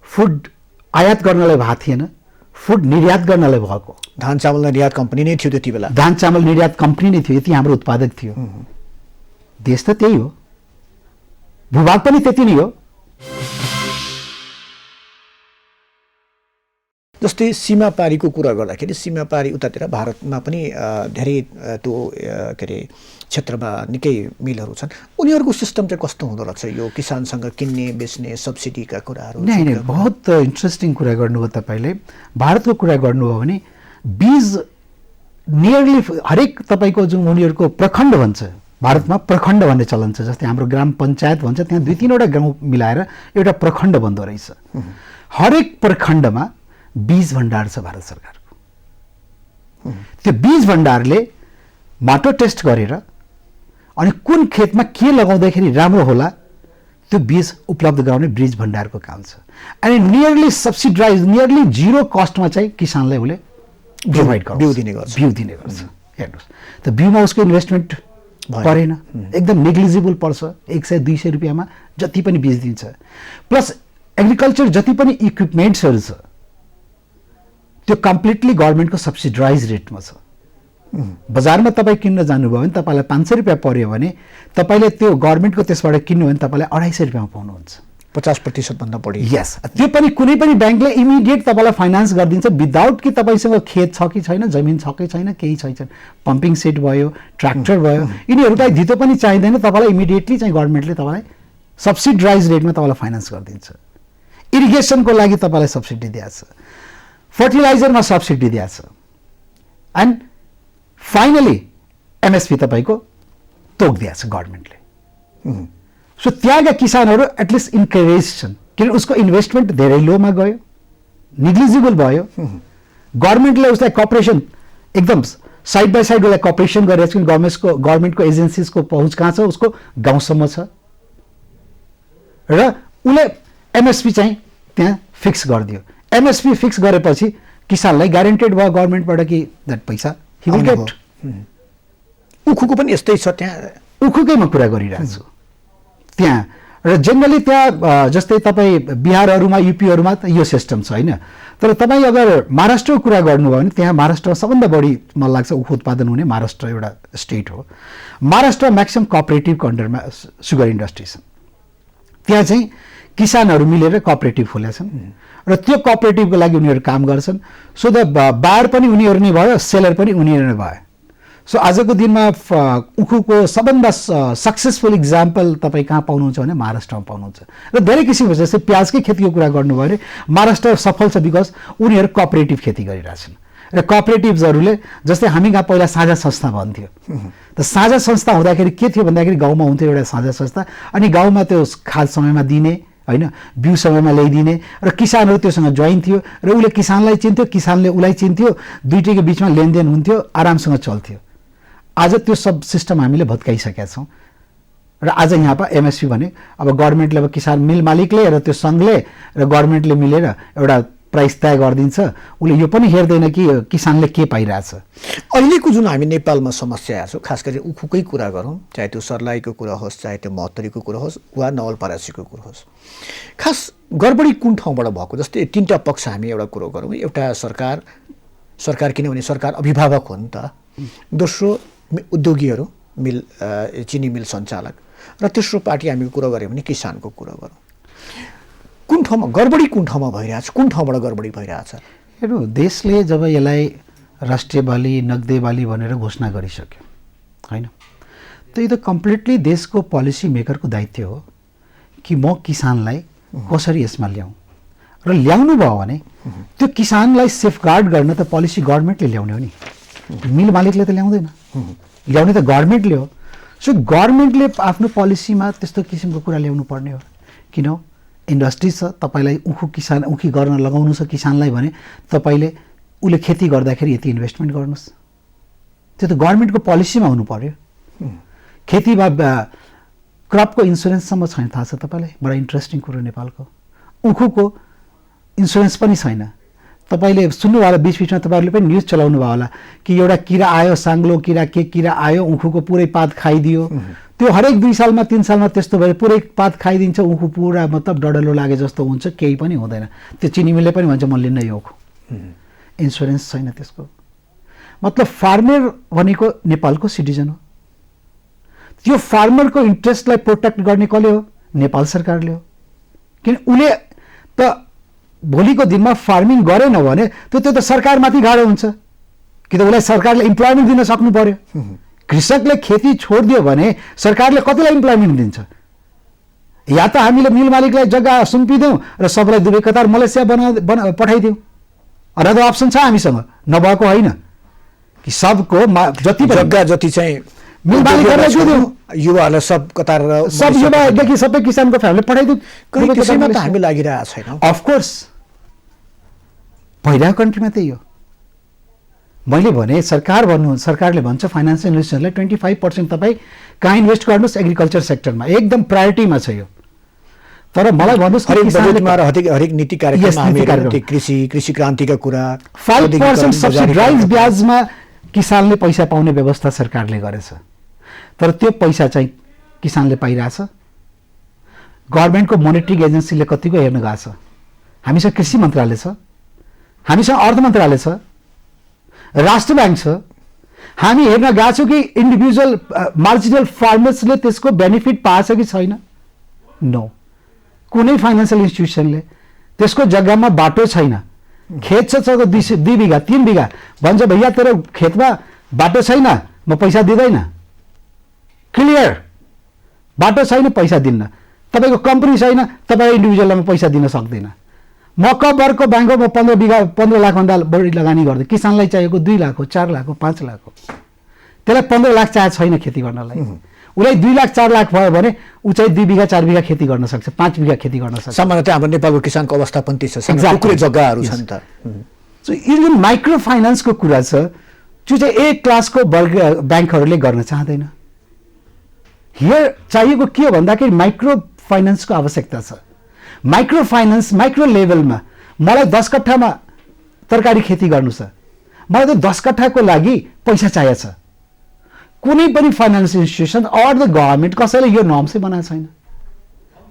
फुड आयात गर्नलाई भएको थिएन, फुड निर्यात गर्नलाई भएको। धान चामल निर्यात कम्पनी नै थियो त्यति बेला, धान चामल निर्यात कम्पनी नै थियो, यति हाम्रो उत्पादक थियो। देश त त्यही हो। भूभाग पनि त्यति नै हो। जस्तै सीमापारीको कुरा गर्दाखेरि सीमापारी उतातिर भारतमा पनि धेरै त्यो के अरे क्षेत्रमा निकै मिलहरू छन्। उनीहरूको सिस्टम चाहिँ कस्तो हुँदो रहेछ यो किसानसँग किन्ने बेच्ने सब्सिडीका कुराहरू? नै बहुत इन्ट्रेस्टिङ कुरा गर्नुभयो तपाईँले। भारतको कुरा गर्नुभयो भने बीज नियरली हरेक तपाईँको जुन उनीहरूको प्रखण्ड भन्छ, भारतमा प्रखण्ड भन्ने चलन छ। जस्तै हाम्रो ग्राम पञ्चायत भन्छ, त्यहाँ 2-3वटा गाउँ मिलाएर एउटा प्रखण्ड बन्दो रहेछ। हरेक प्रखण्डमा बीज भण्डार छ भारत सरकारको। त्यो बीज भण्डारले माटो टेस्ट गरेर अनि कुन खेतमा के लगाउँदाखेरि राम्रो होला त्यो बीज उपलब्ध गराउने बीज भण्डारको काम छ। अनि नियरली सब्सिडाइज, नियरली जीरो कस्टमा चाहिँ किसानलाई उसले प्रोभाइड गर्छ, बिउ दिने गर्छ। हेर्नुहोस्, त बिउमा उसको इन्भेस्टमेन्ट परेन, एकदम नेग्लिजिबल पर्छ। 100-200 रुपियाँमा जति पनि बीज दिन्छ। प्लस एग्रिकल्चर जति पनि इक्विपमेन्ट्सहरू छ त्यो कम्प्लिटली गभर्मेन्टको सब्सिडाइज रेटमा छ। बजारमा तपाईँ किन्न जानुभयो भने तपाईँलाई 500 रुपियाँ पर्यो भने तपाईँले त्यो गभर्मेन्टको त्यसबाट किन्नु भने तपाईँलाई 250 रुपियाँमा पाउनुहुन्छ, 50% भन्दा बढी। यस, त्यो पनि कुनै पनि ब्याङ्कले इमिडिएट तपाईँलाई फाइनेन्स गरिदिन्छ विदाउट कि तपाईँसँग खेत छ कि छैन, जमिन छ कि छैन, केही छैन। पम्पिङ सेट भयो, ट्र्याक्टर भयो, यिनीहरूलाई धितो पनि चाहिँदैन। तपाईँलाई इमिडिएटली चाहिँ गभर्मेन्टले तपाईँलाई सब्सिडाइज रेटमा तपाईँलाई फाइनेन्स गरिदिन्छ। इरिगेसनको लागि तपाईँलाई सब्सिडी दिएको छ, फर्टिलाइजरमा सब्सिडी दिएको छ, एन्ड फाइनली एमएसपी तपाईँको तोकिदिएको छ गभर्मेन्टले। सो त्यहाँका किसानहरू एटलिस्ट इन्करेज छन्, किनभने उसको इन्भेस्टमेन्ट धेरै लोमा गयो, निग्लिजिबल भयो। गभर्मेन्टले उसलाई कपरेसन एकदम साइड बाई साइड उसलाई कपरेसन गरिरहेको छ। गभर्मेन्टको एजेन्सिजको पहुँच कहाँ छ, उसको गाउँसम्म छ, र उसले एमएसपी चाहिँ त्यहाँ फिक्स गरिदियो। एमएसपी फिक्स गरेपछि किसानलाई ग्यारेन्टेड भयो गभर्मेन्टबाट कि द्याट पैसा ही विल गेट। उखुको पनि यस्तै छ त्यहाँ। उखुकै म कुरा गरिरहेको छु त्यहाँ, र जेनरली त्यहाँ जस्तै तपाईँ बिहारहरूमा, युपीहरूमा त यो सिस्टम छ होइन। तर तपाईँ अगर महाराष्ट्रको कुरा गर्नुभयो भने त्यहाँ महाराष्ट्रमा सबभन्दा बढी मलाई लाग्छ उखु उत्पादन हुने महाराष्ट्र एउटा स्टेट हो। महाराष्ट्र म्याक्सिमम कोअपरेटिभको अन्डरमा सुगर इन्डस्ट्री छन्। त्यहाँ चाहिँ किसानहरू मिलेर कोअपरेटिभ खोलेका छन् र त्यो कोअपरेटिभको लागि उनीहरू काम गर्छन्। सो द बायर पनि उनीहरू नै भयो, सेलर पनि उनीहरू नै भयो। सो आजको दिनमा उखुको सबभन्दा सक्सेसफुल इक्जाम्पल तपाईँ कहाँ पाउनुहुन्छ भने महाराष्ट्रमा पाउनुहुन्छ। र धेरै किसिमको जस्तै प्याजकै खेतीको कुरा गर्नुभयो भने महाराष्ट्र सफल छ बिकज उनीहरू कोअपरेटिभ खेती गरिरहेछन्। र कोअपरेटिभ्सहरूले जस्तै हामी कहाँ पहिला साझा संस्था भन्थ्यो, त साझा संस्था हुँदाखेरि के थियो भन्दाखेरि गाउँमा हुन्थ्यो एउटा साझा संस्था, अनि गाउँमा त्यो खाद समयमा दिने होइन, बिउ समयमा ल्याइदिने, र किसानहरू त्योसँग जोइन थियो, र उसले किसानलाई चिन्थ्यो, किसानले उसलाई चिन्थ्यो, दुईटैको बिचमा लेनदेन हुन्थ्यो, आरामसँग चल्थ्यो। आज त्यो सब सिस्टम हामीले भत्काइसकेका छौँ। र आज यहाँ पर एमएसपी भने अब गभर्मेन्टले, अब किसान मिल मालिकले र त्यो सङ्घले र गभर्मेन्टले मिलेर एउटा प्राइस तय गरिदिन्छ। उसले यो पनि हेर्दैन कि किसानले के पाइरहेछ। अहिलेको जुन हामी नेपालमा समस्या छ, खास गरी उखुकै कुरा गरौँ, चाहे त्यो सर्लाहीको कुरा होस्, चाहे त्यो महोत्तरीको कुरा होस्, वा नवलपरासीको कुरा होस्, खास गडबडी कुन ठाउँबाट भएको? जस्तै 3टा पक्ष हामी एउटा कुरो गरौँ। एउटा सरकार किनभने सरकार अभिभावक हो नि त, दोस्रो उद्योगीहरू, मिल चिनी मिल सञ्चालक, र तेस्रो पार्टी हामी कुरा गऱ्यौँ भने किसानको कुरा गरौँ। कुन ठाउँमा गडबडी, कुन ठाउँमा भइरहेछ, कुन ठाउँबाट गडबडी भइरहेछ? हेर्नु, देशले जब यसलाई राष्ट्रिय बाली, नगदे बाली भनेर घोषणा गरिसक्यो होइन, त यो त कम्प्लिटली देशको पोलिसी मेकरको दायित्व हो कि म किसानलाई कसरी यसमा ल्याउँ, र ल्याउनु भयो भने त्यो किसानलाई सेफगार्ड गर्न त पोलिसी गभर्मेन्टले ल्याउने हो नि, मिल मालिकले त ल्याउँदैन, ल्याउने त गभर्मेन्टले हो। सो गभर्मेन्टले आफ्नो पोलिसीमा त्यस्तो किसिमको कुरा ल्याउनु पर्ने हो। किन इन्डस्ट्री छ, तपाईँलाई उखु गर्न लगाउनु छ किसानलाई भने तपाईँले उसले खेती गर्दाखेरि यति इन्भेस्टमेन्ट गर्नुहोस्, त्यो त गभर्मेन्टको पोलिसीमा हुनु पर्यो। खेतीमा क्रपको इन्सुरेन्ससम्म छैन, थाहा छ तपाईँलाई? बडा इन्ट्रेस्टिङ कुरो नेपालको उखुको इन्सुरेन्स पनि छैन। तपाईँले सुन्नुभयो होला, बिचबिचमा तपाईँहरूले पनि न्युज चलाउनु भयो होला कि एउटा किरा आयो, साङ्लो किरा के किरा आयो, उखुको पुरै पात खाइदियो। त्यो हरेक 2 सालमा 3 सालमा त्यस्तो भएर पुरै पात खाइदिन्छ, उखु पुरा मतलब डडलो लागे जस्तो हुन्छ, केही पनि हुँदैन। त्यो चिनी मिलले पनि भन्छ म लिन्न यो उखु, इन्सुरेन्स छैन त्यसको। मतलब फार्मर भनेको नेपालको सिटिजन हो। त्यो फार्मरको इन्ट्रेस्टलाई प्रोटेक्ट गर्ने कसले हो? नेपाल सरकारले हो। किन उसले त भोलिको दिनमा फार्मिङ गरेन भने त्यो त सरकारमाथि गाह्रो हुन्छ कि त उसलाई सरकारले इम्प्लोइमेन्ट दिन सक्नु पर्यो। कृषकले खेती छोडिदियो भने सरकारले कतिलाई इम्प्लोइमेन्ट दिन्छ? या त हामीले मिल मालिकलाई जग्गा सुम्पिदिउँ र सबैलाई दुवै कतार मलेसिया पठाइदिउँ। अनदर अप्सन छ हामीसँग, नभएको होइन कि सबको जति जग्गा जति चाहिँ मिल मालिकहरूलाई दिइदिउँ, युवाहरूलाई सब कतार सब युवादेखि सबै किसानको फ्यामिली पठाइदिउँ। त्यसैमा त हामी लागिरहेको छैनौँ। अफकोर्स भइरहेको कन्ट्रीमा त्यही हो। मैले भने सरकारले भन्छ फाइनेन्सियल इन्स्टिट्युसनलाई 25% तपाईँ कहाँ इन्भेस्ट गर्नुहोस्, एग्रिकल्चर सेक्टरमा एकदम प्रायोरिटीमा छ यो। तर मलाई भन्नुहोस् हरेक नीति कार्यक्रममा कृषि क्रान्तिका कुरा 5% सब्सिडाइज ब्याजमा किसानले पैसा पाउने व्यवस्था सरकारले गरेछ। तर त्यो पैसा चाहिँ किसानले पाइरहेछ? गभर्मेन्टको मोनिटरिङ एजेन्सीले कतिको हेर्न गएको छ? हामीसँग कृषि मन्त्रालय छ, हामीसँग अर्थ मन्त्रालय छ, राष्ट्र ब्याङ्क छ। हामी हेर्न गएको छौँ कि इन्डिभिजुअल मार्जिनल फार्मर्सले त्यसको बेनिफिट पाएछ कि छैन? नो। कुनै फाइनेन्सियल इन्स्टिट्युसनले त्यसको जग्गामा बाटो छैन, खेत छ 2 बिघा 3 बिघा, भन्छ भैया तेरो खेतमा बाटो छैन म पैसा दिँदैन। क्लियर, बाटो छैन पैसा दिन्न। तपाईँको कम्पनी छैन, तपाईँ इन्डिभिजुअललाई म पैसा दिन सक्दिनँ। म कबरको ब्याङ्कमा म 15 लाखभन्दा बढी लगानी गर्दै, किसानलाई चाहिएको 2 लाख हो, 4 लाख हो, 5 लाख हो। त्यसलाई 15 लाख चाहिएको छैन खेती गर्नलाई। उसलाई 2 लाख 4 लाख भयो भने ऊ चाहिँ 2 बिघा 4 बिघा खेती गर्न सक्छ, 5 बिघा खेती गर्न सक्छ। सामान्यतः हाम्रो नेपालको किसानको अवस्था पनि त्यस्तो छ, टुक्रे जग्गाहरू छन् त। सो यो जुन माइक्रो फाइनेन्सको कुरा छ त्यो चाहिँ ए क्लासको ब्याङ्कहरूले गर्न चाहँदैन। हियर चाहिएको के हो भन्दाखेरि माइक्रो फाइनेन्सको आवश्यकता छ। माइक्रो फाइनेन्स माइक्रो लेभलमा मलाई 10 कट्ठामा तरकारी खेती गर्नु छ, मलाई त 10 कट्ठाको लागि पैसा चाहिएको छ। कुनै पनि financial institution or the government कसैले यो नर्म्सै बनाएको छैन।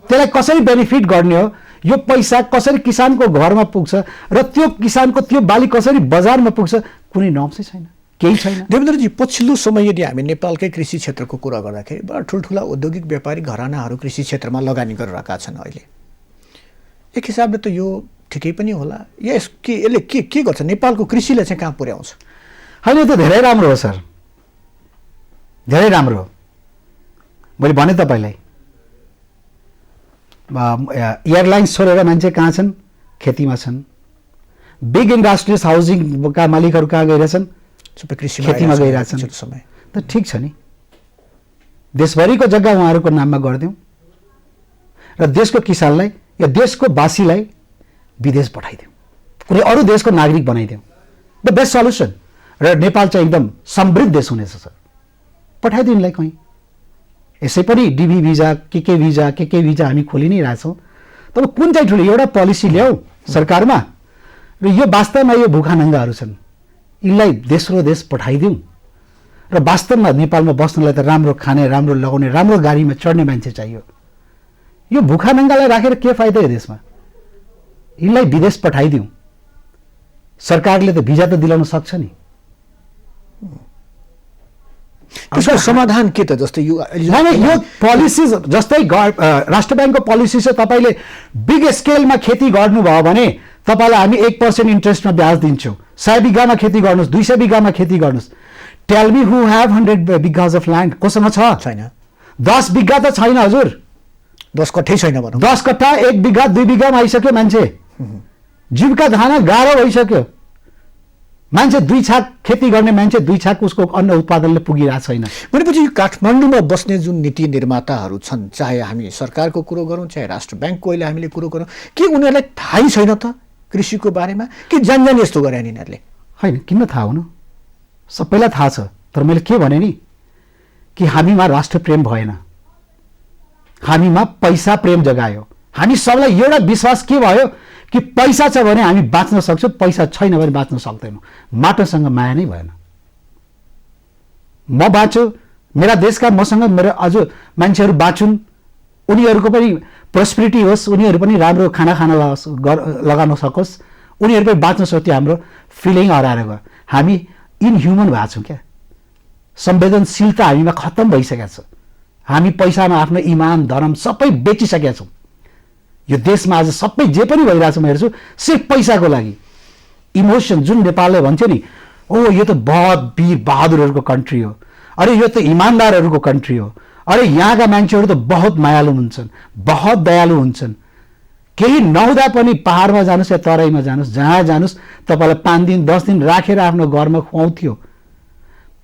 त्यसलाई कसरी बेनिफिट गर्ने हो, यो पैसा कसरी किसानको घरमा पुग्छ र त्यो किसानको त्यो बाली कसरी बजारमा पुग्छ, कुनै नर्म्सै छैन, केही छैन। देवेन्द्रजी, पछिल्लो समय यदि हामी नेपालकै कृषि क्षेत्रको कुरा गर्दाखेरि बडा ठुल्ठुला औद्योगिक व्यापारी घरानाहरू कृषि क्षेत्रमा लगानी गरिरहेका छन्। अहिले एक हिसाबले त यो ठिकै पनि होला, यसले के गर्छ? नेपालको कृषिले चाहिँ कहाँ पुर्याउँछ? होइन, यो त धेरै राम्रो हो सर, धेरै राम्रो हो। मैले भने तपाईँलाई एयरलाइन्स छोडेर मान्छे कहाँ छन्? खेतीमा छन्। बिग इन्डस्ट्रिज हाउसिङका मालिकहरू कहाँ गइरहेछन्? खेतीमा गइरहेछन्। त ठिक छ नि, देशभरिको जग्गा उहाँहरूको नाममा गरिदिउँ र देशको किसानलाई या देशको वासीलाई विदेश पठाइदिउँ, कुनै अरू देशको नागरिक बनाइदिउँ। The best solution. र नेपाल चाहिँ एकदम समृद्ध देश हुनेछ सर। पठाइदिउँ यिनलाई कहीँ। यसै पनि डिबी भिजा के भिजा हामी खोलि नै रहेछौँ। तर कुन चाहिँ ठुलो एउटा पोलिसी ल्याऊ सरकारमा र यो वास्तवमा यो भुखानङ्गाहरू छन्, यिनलाई देशरो देश पठाइदिउँ र वास्तवमा नेपालमा बस्नलाई त राम्रो खाने, राम्रो लगाउने, राम्रो गाडीमा चढ्ने मान्छे चाहियो। यो भुखानङ्गालाई राखेर के फाइदा हो देशमा? यिनलाई विदेश पठाइदिउँ। सरकारले त भिजा त दिलाउन सक्छ नि। त्यसको समाधान के त? जस्तै यो पोलिसिज, जस्तै राष्ट्र ब्याङ्कको पोलिसी छ, तपाईँले बिग स्केलमा खेती गर्नुभयो भने तपाईँलाई हामी 1% इन्ट्रेस्टमा ब्याज दिन्छौँ। 100 बिघामा खेती गर्नुहोस्, 200 बिघामा खेती गर्नुहोस्। Tell me who have 100 bighas of land? कोसँग छ? छैन। 10 बिघा त छैन हजुर, 10 कट्ठै छैन भनौँ। 10 कट्ठा 1 बिघा 2 बिघामा आइसक्यो मान्छे। जीविका धान गाह्रो भइसक्यो। मान्छे 2 छाक खेती गर्ने मान्छे 2 छाक उसको अन्न उत्पादनले पुगिरहेको छैन। भनेपछि यो काठमाडौँमा बस्ने जुन नीति निर्माताहरू छन्, चाहे हामी सरकारको कुरो गरौँ चाहे राष्ट्र ब्याङ्कको अहिले हामीले कुरो गरौँ, के उनीहरूलाई थाहै छैन त कृषिको बारेमा? कि जान यस्तो गरे नि यिनीहरूले? होइन, किन थाहा हुनु, सबैलाई थाहा छ। तर मैले के भने नि कि हामीमा राष्ट्र प्रेम भएन, हामीमा पैसा प्रेम जगायो। हामी सबलाई एउटा विश्वास के भयो कि पैसा छ भने हामी बाँच्न सक्छौँ, पैसा छैन भने बाँच्न सक्दैनौँ। माटोसँग माया नै भएन। म बाँचु, मेरा देशका मसँग मेरो अझ मान्छेहरू बाँचुन्, उनीहरूको पनि प्रोस्पेरिटी होस्, उनीहरू पनि राम्रो खाना लगाउन सकोस्, उनीहरू पनि बाँच्न सक्यो। हाम्रो फिलिङ हराएर गयो। हामी इनह्युमन भएको छौँ क्या। संवेदनशीलता हामीमा खत्तम भइसकेको छ। हामी पैसामा आफ्नो इमान धर्म सबै बेचिसकेका छौँ। यो देशमा आज सबै जे पनि भइरहेछ म हेर्छु सिर्फ पैसाको लागि। इमोसन जुन नेपालले भन्थ्यो नि, ओ यो त बहुत वीर बहादुरहरूको कन्ट्री हो, अरे यो त इमान्दारहरूको कन्ट्री हो, अरे यहाँका मान्छेहरू त बहुत मायालु हुन्छन्, बहुत दयालु हुन्छन्, केही नहुँदा पनि पहाडमा जानुहोस् या तराईमा जानुहोस्, जहाँ जानुहोस् तपाईँलाई 5 दिन 10 दिन राखेर आफ्नो घरमा खुवाउँथ्यो,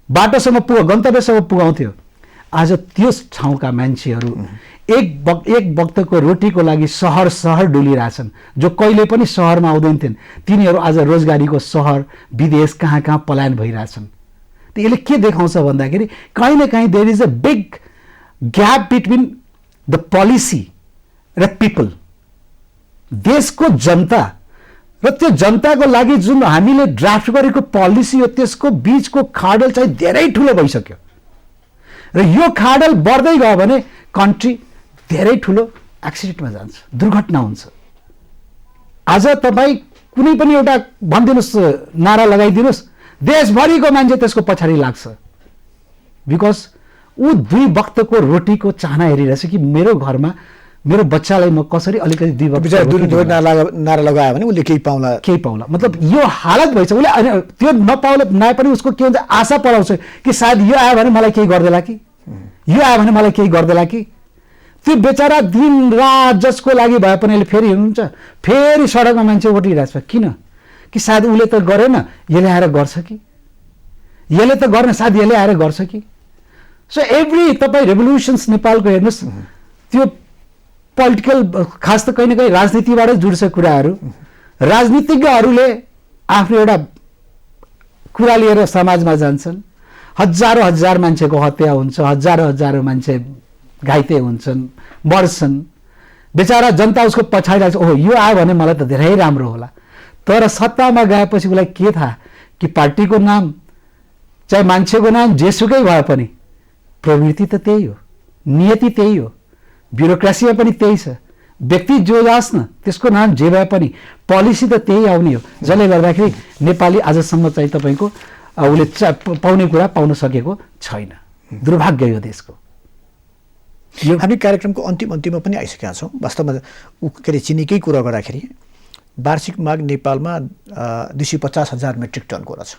बाटोसम्म गन्तव्यसम्म पुगाउँथ्यो। आज त्यस ठाउँका मान्छेहरू एक वक्तको रोटीको लागि सहर सहर डुलिरहेछन्। जो कहिले पनि सहरमा आउँदैन थिएन तिनीहरू आज रोजगारीको सहर विदेश कहाँ कहाँ पलायन भइरहेछन्। त यसले के देखाउँछ भन्दाखेरि कहीँ न कहीँ there is a big gap between the policy र पिपल। देशको जनता र त्यो जनताको लागि जुन हामीले ड्राफ्ट गरेको पोलिसी हो त्यसको बीचको खाडल चाहिँ धेरै ठुलो भइसक्यो र यो खाडल बढ्दै गयो भने कन्ट्री धेरै ठुलो एक्सिडेन्टमा जान्छ, दुर्घटना हुन्छ। आज तपाईँ कुनै पनि एउटा भनिदिनुहोस्, नारा लगाइदिनुहोस्, देशभरिको मान्छे त्यसको पछाडि लाग्छ। बिकज ऊ 2 वक्तको रोटीको चाहना हेरिरहेछ कि मेरो घरमा मेरो बच्चालाई म कसरी अलिकति 2 वक्त नारा लगायो भने उसले केही पाउला। मतलब यो हालत भएछ। उसले त्यो नपाए पनि उसको के हुन्छ, आशा पराउँछ कि सायद यो आयो भने मलाई केही गर्देला कि, यो आयो भने मलाई केही गर्देला कि। त्यो बेचारा दिन रात जसको लागि भए पनि अहिले फेरि हुनुहुन्छ, फेरि सडकमा मान्छे उठिरहेछ। किन? कि सायद उसले त गरेन, यसले आएर गर्छ कि, यसले त गर्न सायद यसले आएर गर्छ कि। सो एभ्री तपाईँ रेभोल्युसन्स नेपालको हेर्नुहोस्, त्यो पोलिटिकल खास त कहीँ न कहीँ राजनीतिबाटै जुड्छ कुराहरू। राजनीतिज्ञहरूले आफ्नो एउटा कुरा लिएर समाजमा जान्छन्, हजारौँ हजार मान्छेको हत्या हुन्छ, हजारौँ मान्छे घाइते हुन्छन्, मर्छन्। बेचारा जनता उसको पछाडि लाग्छ, ओहो यो आयो भने मलाई त धेरै राम्रो होला। तर सत्तामा गएपछि उसलाई के थाहा कि पार्टीको नाम चाहे मान्छेको नाम जेसुकै भए पनि प्रवृत्ति त त्यही हो, नियति त्यही हो, ब्युरोक्रेसीमा पनि त्यही छ। व्यक्ति जो जास् न त्यसको नाम जे भए पनि पोलिसी त त्यही आउने हो। जसले गर्दाखेरि नेपाली आजसम्म चाहिँ तपाईँको उसले पाउने कुरा पाउन सकेको छैन। दुर्भाग्य यो देशको। हामी कार्यक्रमको अन्तिममा पनि आइसकेका छौँ। वास्तवमा के अरे चिनीकै कुरा गर्दाखेरि वार्षिक माग नेपालमा 250,000 मेट्रिक टनको रहेछ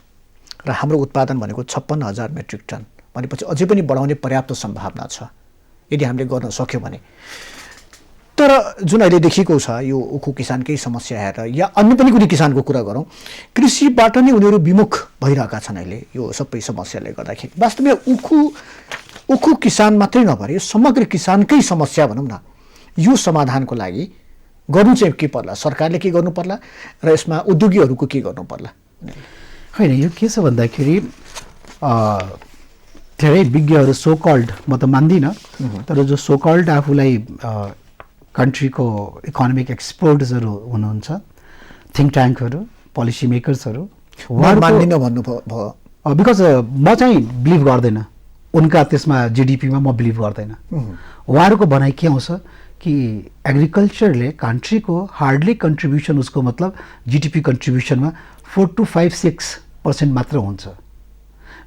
र हाम्रो उत्पादन भनेको 56,000 मेट्रिक टन भनेपछि अझै पनि बढाउने पर्याप्त सम्भावना छ यदि हामीले गर्न सक्यौँ भने। तर जुन अहिले देखिएको छ यो उखु किसानकै समस्या हेरेर या अन्य पनि कुनै किसानको कुरा गरौँ, कृषिबाट नै उनीहरू विमुख भइरहेका छन् अहिले यो सबै समस्याले गर्दाखेरि। वास्तवमा उखु किसान मात्रै नभएर यो समग्र किसानकै समस्या भनौँ न, यो समाधानको लागि गर्नु चाहिँ के पर्ला, सरकारले के गर्नु पर्ला र यसमा उद्योगीहरूको के गर्नु पर्ला? होइन, यो के छ भन्दाखेरि धेरै विज्ञहरू सोकल्ड, म त मान्दिनँ, तर जो सोकल्ड आफूलाई कन्ट्रीको इकोनोमिक एक्सपर्ट्सहरू हुनुहुन्छ, थिङ्क ट्याङ्कहरू, पोलिसी मेकर्सहरू, मान्दिनँ भन्नुभयो। बिकज म चाहिँ बिलिभ गर्दैन उनका त्यसमा जिडिपीमा, म बिलिभ गर्दैन। उहाँहरूको भनाइ के आउँछ कि एग्रिकल्चरले कन्ट्रीको हार्डली कन्ट्रिब्युसन, उसको मतलब जिडिपी कन्ट्रिब्युसनमा 4 to 5-6% मात्र हुन्छ।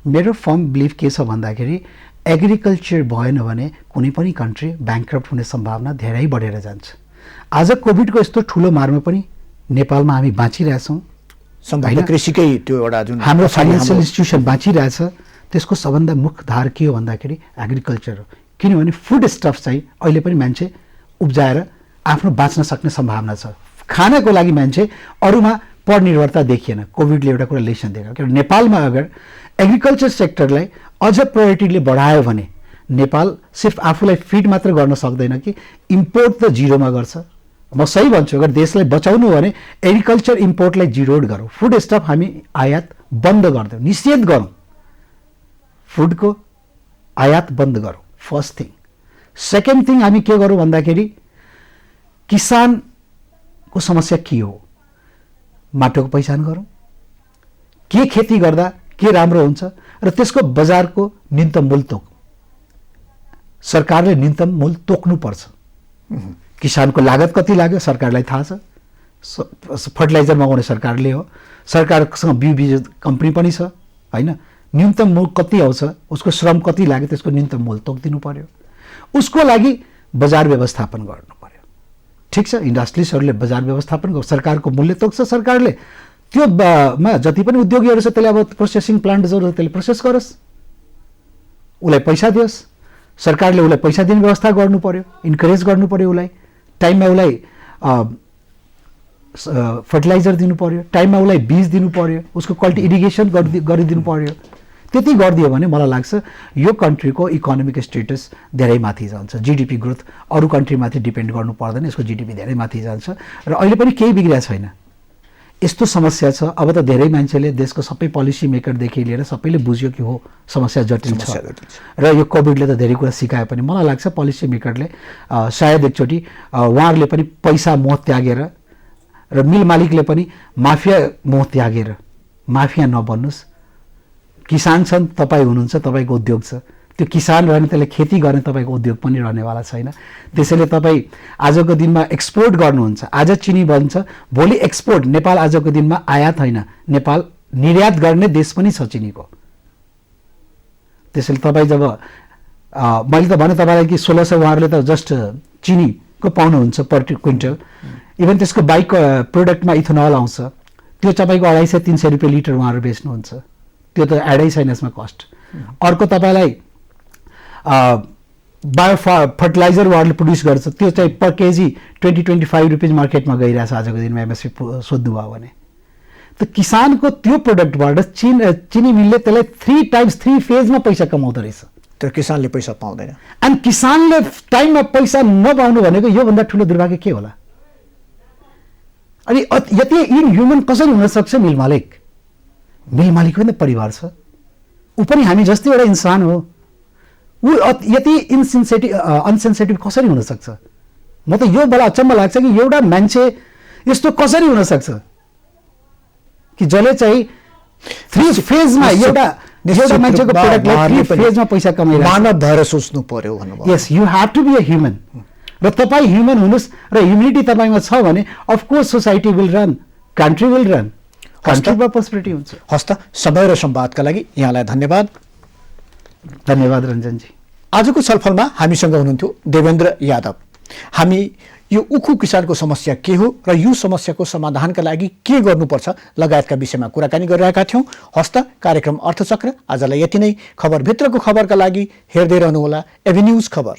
मेरो फर्म बिलिभ के छ भन्दाखेरि एग्रिकल्चर भएन भने कुनै पनि कन्ट्री ब्याङ्क्रप्ट हुने सम्भावना धेरै बढेर जान्छ। आज कोभिडको यस्तो ठुलो मारमा पनि नेपालमा हामी बाँचिरहेछौँ। सम्भावना कृषिकै त्यो एउटा जुन हाम्रो फाइनेन्सियल इन्स्टिट्युसन बाँचिरहेछ, त्यसको सबभन्दा मुख्य धार के हो भन्दाखेरि एग्रिकल्चर हो। किनभने फुड स्टफ चाहिँ अहिले पनि मान्छे उब्जाएर आफ्नो बाँच्न सक्ने सम्भावना छ। खानाको लागि मान्छे अरूमा परनिर्भरता देखिएन। कोभिडले एउटा कुरा लेसन दिएको, किनभने नेपालमा अगर एग्रिकल्चर सेक्टरलाई अझ प्रायोरिटीले बढायो भने नेपाल सिर्फ आफूलाई फिड मात्र गर्न सक्दैन कि इम्पोर्ट त जिरोमा गर्छ। म सही भन्छु, अगर देशलाई बचाउनु हो भने एग्रिकल्चर इम्पोर्टलाई जिरो गरौँ, फुड स्टफ हामी आयात बन्द गरिदिउँ, निषेध गरौँ, फुडको आयात बन्द गरौँ, फर्स्ट थिङ। सेकेन्ड थिङ हामी के गरौँ भन्दाखेरि किसानको समस्या के हो माटोको पहिचान गरौँ, के खेती गर्दा के राम्रो हुन्छ र त्यसको बजारको न्यूनतम मूल्य तोक, सरकारले न्यूनतम मूल्य तोक्नुपर्छ। किसानको लागत कति लाग्यो सरकारलाई थाहा छ, फर्टिलाइजर मगाउने सरकारले हो, सरकारसँग बिउ बिज कम्पनी पनि छ होइन, न्यूनतम मूल्य कति आउँछ, उसको श्रम कति लाग्यो, त्यसको न्यूनतम मूल्य तोकिदिनु पर्यो। उसको लागि बजार व्यवस्थापन गर्नु पर्यो। ठिक छ, इन्डस्ट्रिजहरूले बजार व्यवस्थापन गर्छ, सरकारको मूल्य तोक्छ, सरकारले त्यो मा जति पनि उद्योगीहरू छ त्यसले अब प्रोसेसिङ प्लान्ट जरुरत त्यसले प्रोसेस गरोस्, उसलाई पैसा दियोस्, सरकारले उसलाई पैसा दिने व्यवस्था गर्नु पर्यो, इन्करेज गर्नु पर्यो, उसलाई टाइममा उसलाई फर्टिलाइजर दिनु पर्यो, टाइममा उसलाई बीज दिनु पर्यो, उसको क्वालिटी इरिगेसन गरिदिनु पर्यो। त्यति गरिदियो भने मलाई लाग्छ यो कन्ट्रीको इकोनोमिक स्टेटस धेरै माथि जान्छ, जीडीपी ग्रोथ अरू कन्ट्रीमाथि डिपेन्ड गर्नु पर्दैन, यसको जीडीपी धेरै माथि जान्छ। र अहिले पनि केही बिग्रिया छैन, यस्तो समस्या छ। अब त धेरै मान्छेले देशको सबै पोलिसी मेकरदेखि लिएर सबैले बुझ्यो कि हो समस्या जटिल छ र यो कोभिडले त धेरै कुरा सिकायो पनि। मलाई लाग्छ पोलिसी मेकरले सायद एकचोटि उहाँहरूले पनि पैसा मोह त्यागेर र मिल मालिकले पनि माफिया मोह त्यागेर माफिया नबन्नुहोस्। किसान छन्, तपाईँ हुनुहुन्छ, तपाईँको उद्योग छ, त्यो किसान रहने त्यसले खेती गर्ने तपाईँको उद्योग पनि रहनेवाला छैन। त्यसैले तपाईँ आजको दिनमा एक्सपोर्ट गर्नुहुन्छ, आज चिनी बन्छ, भोलि एक्सपोर्ट। नेपाल आजको दिनमा आयात होइन, नेपाल निर्यात गर्ने देश पनि छ चिनीको। त्यसैले तपाईँ जब मैले त भने तपाईँलाई कि 1600 उहाँहरूले त जस्ट चिनीको पाउनुहुन्छ पर क्विन्टल, इभन त्यसको बाइक प्रोडक्टमा इथेनल आउँछ, त्यो तपाईँको 250-300 रुपियाँ लिटर उहाँहरू बेच्नुहुन्छ, त्यो त एडै छैन यसमा कस्ट। अर्को तपाईँलाई बायो फर्टिलाइजर उहाँहरूले प्रड्युस गर्छ, त्यो चाहिँ पर केजी 20-25 रुपियाँ मार्केटमा गइरहेछ आजको दिनमा एमएसपी सोध्नुभयो भने। त किसानको त्यो प्रोडक्टबाट चिनी मिलले त्यसलाई 3 टाइम्स 3 फेजमा पैसा कमाउँदो रहेछ, तर किसानले पैसा पाउँदैन। अनि किसानले टाइममा पैसा नपाउनु भनेको योभन्दा ठुलो दुर्भाग्य के होला? अनि यति इनह्युमन कसरी हुनसक्छ? मिल मालिकको पनि परिवार छ, ऊ पनि हामी जस्तै एउटा इन्सान हो, ऊ यति अनसेन्सिटिभ कसरी हुनसक्छ? म त यो बेला अचम्म लाग्छ कि एउटा मान्छे यस्तो कसरी हुनसक्छ कि जसले चाहिँ 3 फेजमा एउटा मान्छेको प्रोडक्टलाई 3 फेजमा पैसा कमाइरहेको छ। मानव भएर सोच्नु पर्यो भन्नुभयो। Yes, you have to be a human, र तपाईँ ह्युमन हुनुहोस् र ह्युमिनिटी तपाईँमा छ भने of course society will run, country will run, कन्ट्रीमा प्रोस्पेरिटी हुन्छ। हस् त, समय र संवादका लागि यहाँलाई धन्यवाद। धन्यवाद रञ्जनजी। आजको छलफलमा हामीसँग हुनुहुन्थ्यो देवेन्द्र यादव। हामी यो उखु किसानको समस्या के हो र यो समस्याको समाधानका लागि के गर्नुपर्छ लगायतका विषयमा कुराकानी गरिरहेका थियौँ। हस्त कार्यक्रम अर्थचक्र आजलाई यति नै। खबरभित्रको खबरका लागि हेर्दै रहनुहोला एभिन्यूज खबर।